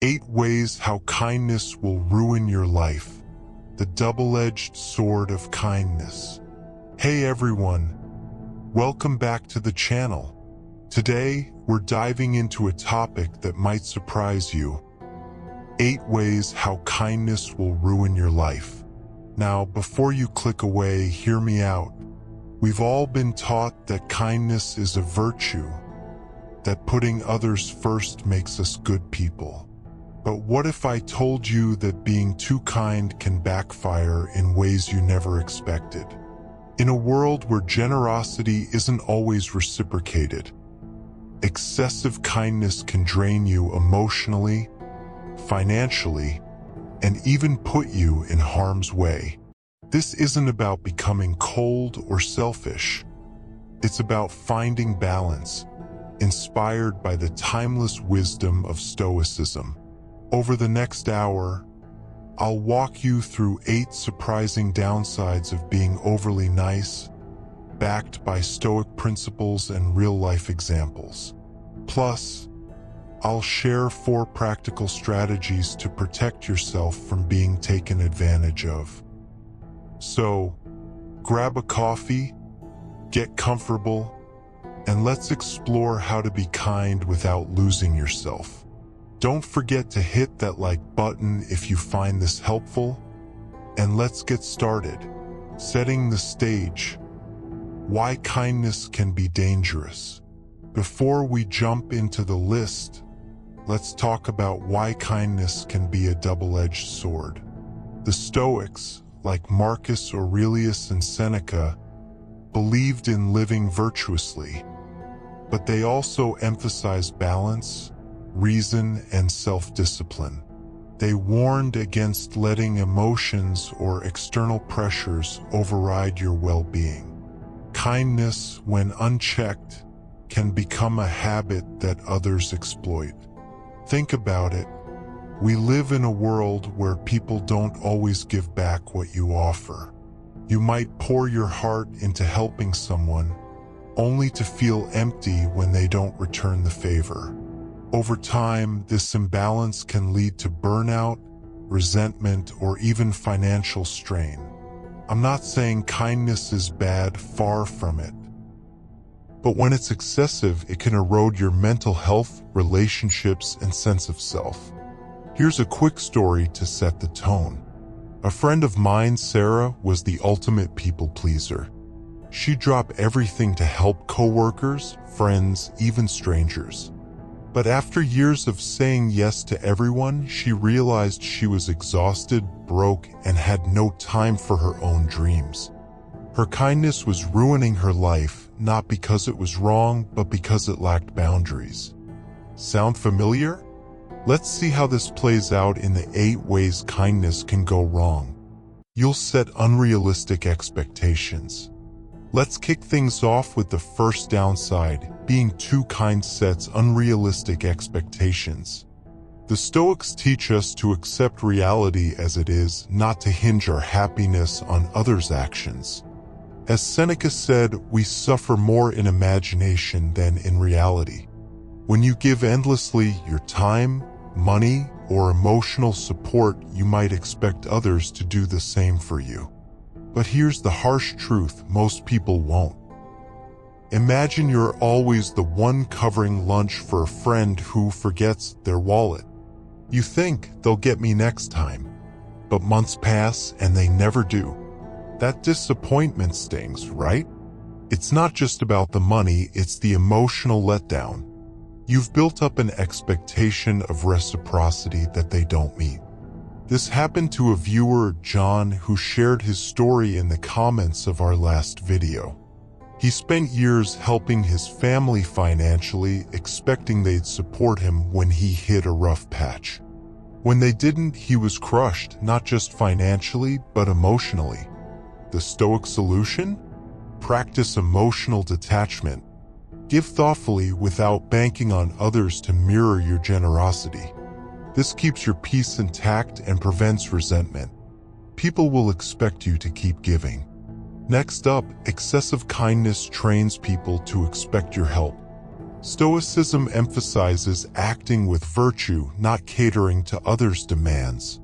8 ways how kindness will ruin your life. The double-edged sword of kindness. Hey everyone, welcome back to the channel. Today, we're diving into a topic that might surprise you. 8 ways how kindness will ruin your life. Now, before you click away, hear me out. We've all been taught that kindness is a virtue, that putting others first makes us good people. But what if I told you that being too kind can backfire in ways you never expected? In a world where generosity isn't always reciprocated, excessive kindness can drain you emotionally, financially, and even put you in harm's way. This isn't about becoming cold or selfish. It's about finding balance, inspired by the timeless wisdom of Stoicism. Over the next hour, I'll walk you through 8 surprising downsides of being overly nice, backed by Stoic principles and real-life examples. Plus, I'll share 4 practical strategies to protect yourself from being taken advantage of. So, grab a coffee, get comfortable, and let's explore how to be kind without losing yourself. Don't forget to hit that like button if you find this helpful, and let's get started. Setting the stage. Why kindness can be dangerous. Before we jump into the list, let's talk about why kindness can be a double-edged sword. The Stoics, like Marcus Aurelius and Seneca, believed in living virtuously, but they also emphasized balance, reason, and self-discipline. They warned against letting emotions or external pressures override your well-being. Kindness, when unchecked, can become a habit that others exploit. Think about it. We live in a world where people don't always give back what you offer. You might pour your heart into helping someone, only to feel empty when they don't return the favor. Over time, this imbalance can lead to burnout, resentment, or even financial strain. I'm not saying kindness is bad, far from it. But when it's excessive, it can erode your mental health, relationships, and sense of self. Here's a quick story to set the tone. A friend of mine, Sarah, was the ultimate people pleaser. She'd drop everything to help coworkers, friends, even strangers. But after years of saying yes to everyone, she realized she was exhausted, broke, and had no time for her own dreams. Her kindness was ruining her life, not because it was wrong, but because it lacked boundaries. Sound familiar? Let's see how this plays out in the 8 ways kindness can go wrong. You'll set unrealistic expectations. Let's kick things off with the first downside. Being too kind sets unrealistic expectations. The Stoics teach us to accept reality as it is, not to hinge our happiness on others' actions. As Seneca said, we suffer more in imagination than in reality. When you give endlessly your time, money, or emotional support, you might expect others to do the same for you. But here's the harsh truth: most people won't. Imagine you're always the one covering lunch for a friend who forgets their wallet. You think they'll get me next time, but months pass and they never do. That disappointment stings, right? It's not just about the money, it's the emotional letdown. You've built up an expectation of reciprocity that they don't meet. This happened to a viewer, John, who shared his story in the comments of our last video. He spent years helping his family financially, expecting they'd support him when he hit a rough patch. When they didn't, he was crushed, not just financially, but emotionally. The Stoic solution? Practice emotional detachment. Give thoughtfully without banking on others to mirror your generosity. This keeps your peace intact and prevents resentment. People will expect you to keep giving. Next up, excessive kindness trains people to expect your help. Stoicism emphasizes acting with virtue, not catering to others' demands.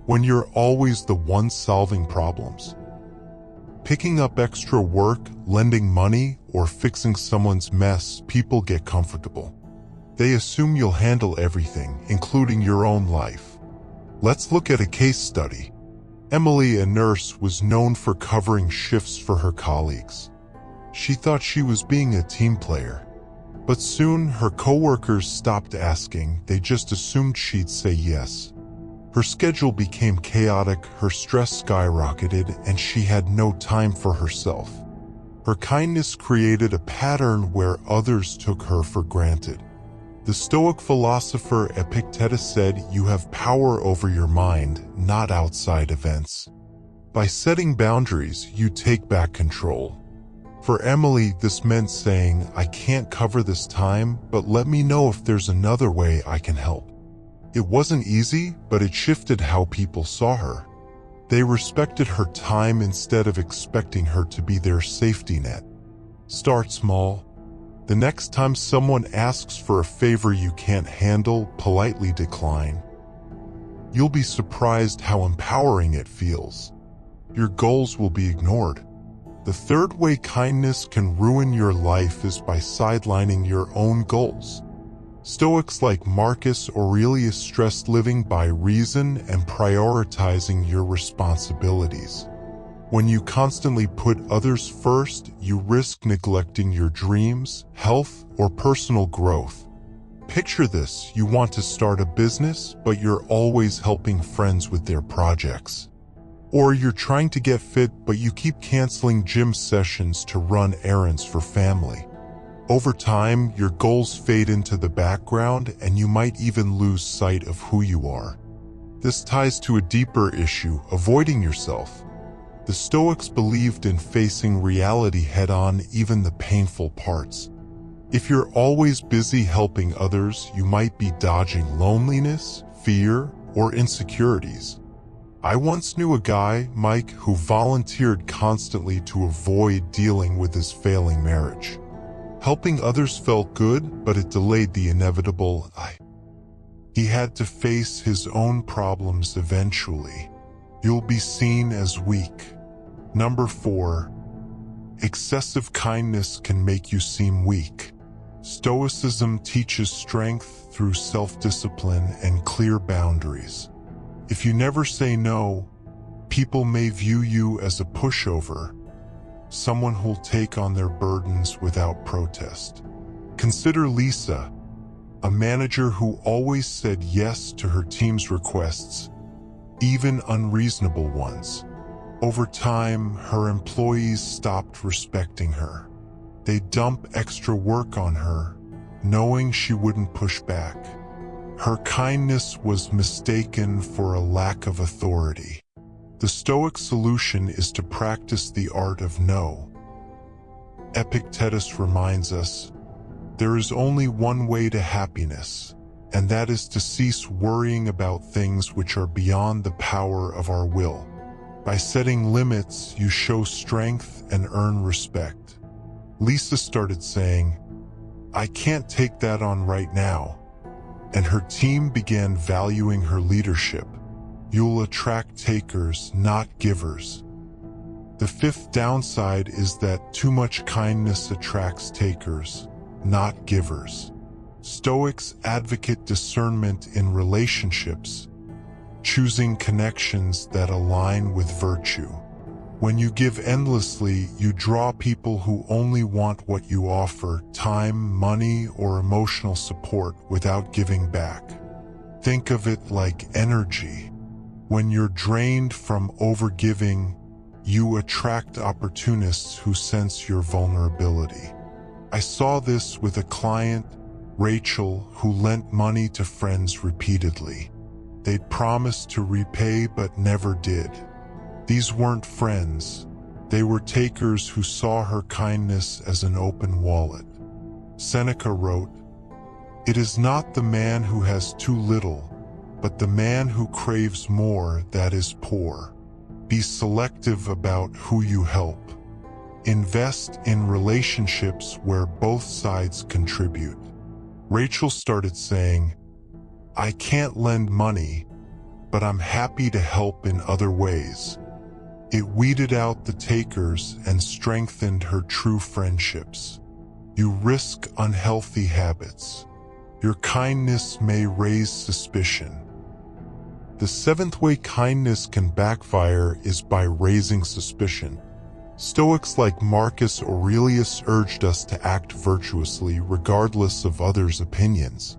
When you're always the one solving problems, picking up extra work, lending money, or fixing someone's mess, people get comfortable. They assume you'll handle everything, including your own life. Let's look at a case study. Emily, a nurse, was known for covering shifts for her colleagues. She thought she was being a team player. But soon, her coworkers stopped asking. They just assumed she'd say yes. Her schedule became chaotic, her stress skyrocketed, and she had no time for herself. Her kindness created a pattern where others took her for granted. The Stoic philosopher Epictetus said, "You have power over your mind, not outside events." By setting boundaries, you take back control. For Emily, this meant saying, "I can't cover this time, but let me know if there's another way I can help." It wasn't easy, but it shifted how people saw her. They respected her time instead of expecting her to be their safety net. Start small. The next time someone asks for a favor you can't handle, politely decline. You'll be surprised how empowering it feels. Your goals will be ignored. The third way kindness can ruin your life is by sidelining your own goals. Stoics like Marcus Aurelius stressed living by reason and prioritizing your responsibilities. When you constantly put others first, you risk neglecting your dreams, health, or personal growth. Picture this: you want to start a business, but you're always helping friends with their projects. Or you're trying to get fit, but you keep canceling gym sessions to run errands for family. Over time, your goals fade into the background, and you might even lose sight of who you are. This ties to a deeper issue: avoiding yourself. The Stoics believed in facing reality head-on, even the painful parts. If you're always busy helping others, you might be dodging loneliness, fear, or insecurities. I once knew a guy, Mike, who volunteered constantly to avoid dealing with his failing marriage. Helping others felt good, but it delayed the inevitable. He had to face his own problems eventually. You'll be seen as weak. Number 4. Excessive kindness can make you seem weak. Stoicism teaches strength through self-discipline and clear boundaries. If you never say no, people may view you as a pushover, someone who'll take on their burdens without protest. Consider Lisa, a manager who always said yes to her team's requests, even unreasonable ones. Over time, her employees stopped respecting her. They'd dump extra work on her, knowing she wouldn't push back. Her kindness was mistaken for a lack of authority. The Stoic solution is to practice the art of no. Epictetus reminds us, there is only one way to happiness, and that is to cease worrying about things which are beyond the power of our will. By setting limits, you show strength and earn respect. Lisa started saying, "I can't take that on right now," and her team began valuing her leadership. You'll attract takers, not givers. The fifth downside is that too much kindness attracts takers, not givers. Stoics advocate discernment in relationships, choosing connections that align with virtue. When you give endlessly, you draw people who only want what you offer: time, money, or emotional support, without giving back. Think of it like energy. When you're drained from overgiving, you attract opportunists who sense your vulnerability. I saw this with a client, Rachel, who lent money to friends repeatedly. They'd promised to repay but never did. These weren't friends. They were takers who saw her kindness as an open wallet. Seneca wrote, "It is not the man who has too little, but the man who craves more that is poor." Be selective about who you help. Invest in relationships where both sides contribute. Rachel started saying, "I can't lend money, but I'm happy to help in other ways." It weeded out the takers and strengthened her true friendships. You risk unhealthy habits. Your kindness may raise suspicion. The seventh way kindness can backfire is by raising suspicion. Stoics like Marcus Aurelius urged us to act virtuously regardless of others' opinions.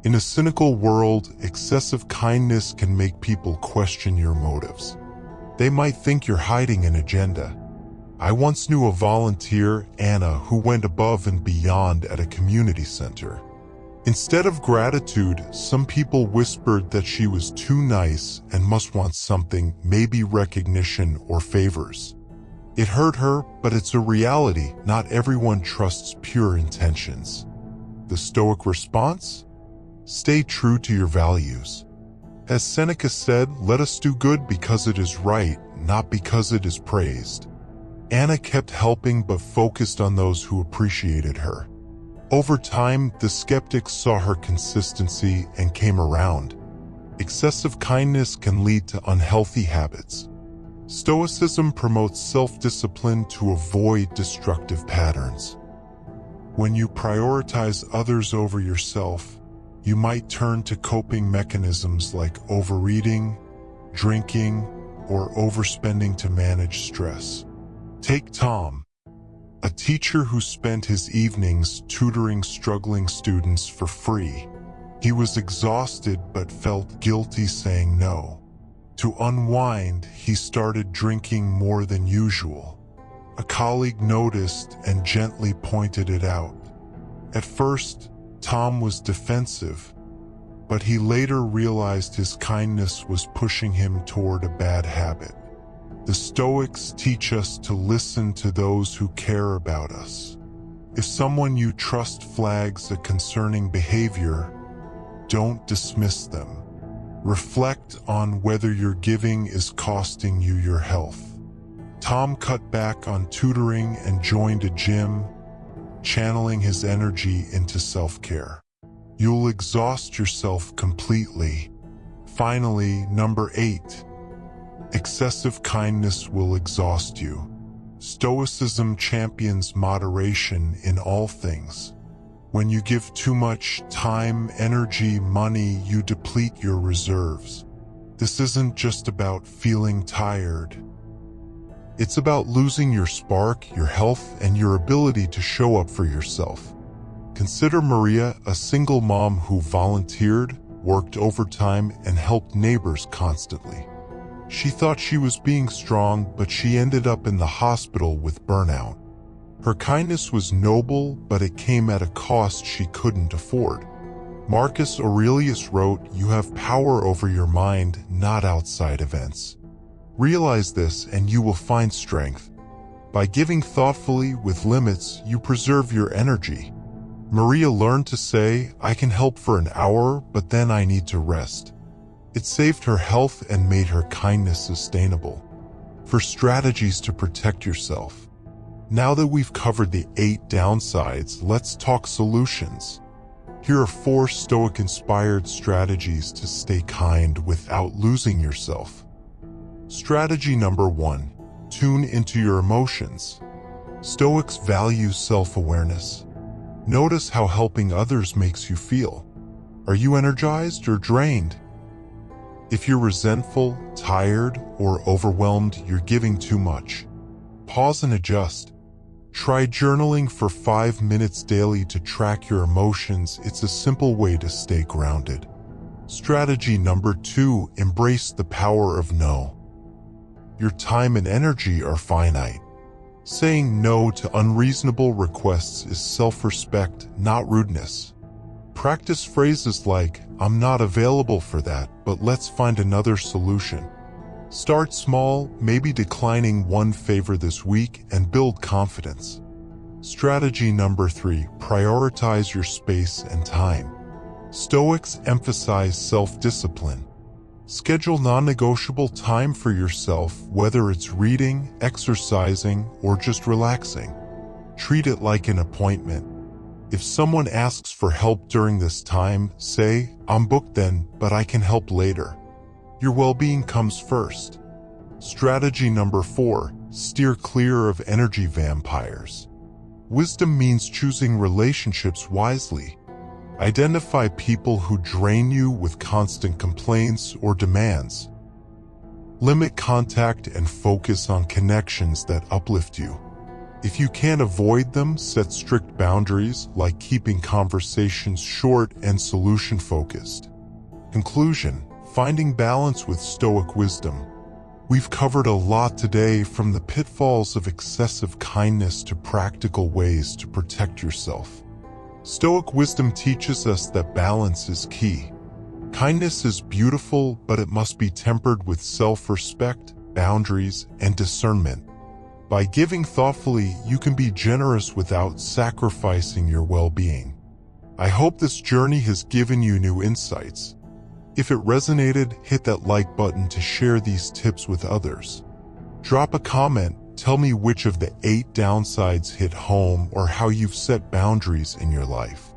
In a cynical world, excessive kindness can make people question your motives. They might think you're hiding an agenda. I once knew a volunteer, Anna, who went above and beyond at a community center. Instead of gratitude, some people whispered that she was too nice and must want something, maybe recognition or favors. It hurt her, but it's a reality. Not everyone trusts pure intentions. The Stoic response? Stay true to your values. As Seneca said, let us do good because it is right, not because it is praised. Anna kept helping but focused on those who appreciated her. Over time, the skeptics saw her consistency and came around. Excessive kindness can lead to unhealthy habits. Stoicism promotes self-discipline to avoid destructive patterns. When you prioritize others over yourself, you might turn to coping mechanisms like overeating, drinking, or overspending to manage stress. Take Tom, a teacher who spent his evenings tutoring struggling students for free. He was exhausted but felt guilty saying no. To unwind, he started drinking more than usual. A colleague noticed and gently pointed it out. At first, Tom was defensive, but he later realized his kindness was pushing him toward a bad habit. The Stoics teach us to listen to those who care about us. If someone you trust flags a concerning behavior, don't dismiss them. Reflect on whether your giving is costing you your health. Tom cut back on tutoring and joined a gym, channeling his energy into self-care. You'll exhaust yourself completely. Finally, number 8. Excessive kindness will exhaust you. Stoicism champions moderation in all things. When you give too much time, energy, money, you deplete your reserves. This isn't just about feeling tired. It's about losing your spark, your health, and your ability to show up for yourself. Consider Maria, a single mom who volunteered, worked overtime, and helped neighbors constantly. She thought she was being strong, but she ended up in the hospital with burnout. Her kindness was noble, but it came at a cost she couldn't afford. Marcus Aurelius wrote, "You have power over your mind, not outside events." Realize this and you will find strength. By giving thoughtfully with limits, you preserve your energy. Maria learned to say, "I can help for an hour, but then I need to rest." It saved her health and made her kindness sustainable. For strategies to protect yourself. Now that we've covered the 8 downsides, let's talk solutions. Here are 4 Stoic-inspired strategies to stay kind without losing yourself. Strategy number 1. Tune into your emotions. Stoics value self-awareness. Notice how helping others makes you feel. Are you energized or drained? If you're resentful, tired, or overwhelmed, you're giving too much. Pause and adjust. Try journaling for 5 minutes daily to track your emotions. It's a simple way to stay grounded. Strategy number 2. Embrace the power of no. Your time and energy are finite. Saying no to unreasonable requests is self-respect, not rudeness. Practice phrases like, "I'm not available for that, but let's find another solution." Start small, maybe declining one favor this week, and build confidence. Strategy number 3. Prioritize your space and time. Stoics emphasize self-discipline. Schedule non-negotiable time for yourself, whether it's reading, exercising, or just relaxing. Treat it like an appointment. If someone asks for help during this time, say, "I'm booked then, but I can help later." Your well-being comes first. Strategy number 4, steer clear of energy vampires. Wisdom means choosing relationships wisely. Identify people who drain you with constant complaints or demands. Limit contact and focus on connections that uplift you. If you can't avoid them, set strict boundaries, like keeping conversations short and solution-focused. Conclusion: finding balance with Stoic wisdom. We've covered a lot today, from the pitfalls of excessive kindness to practical ways to protect yourself. Stoic wisdom teaches us that balance is key. Kindness is beautiful, but it must be tempered with self-respect, boundaries, and discernment. By giving thoughtfully, you can be generous without sacrificing your well-being. I hope this journey has given you new insights. If it resonated, hit that like button to share these tips with others. Drop a comment, tell me which of the 8 downsides hit home or how you've set boundaries in your life.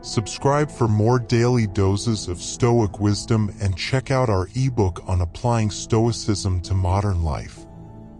Subscribe for more daily doses of Stoic wisdom and check out our ebook on applying Stoicism to modern life.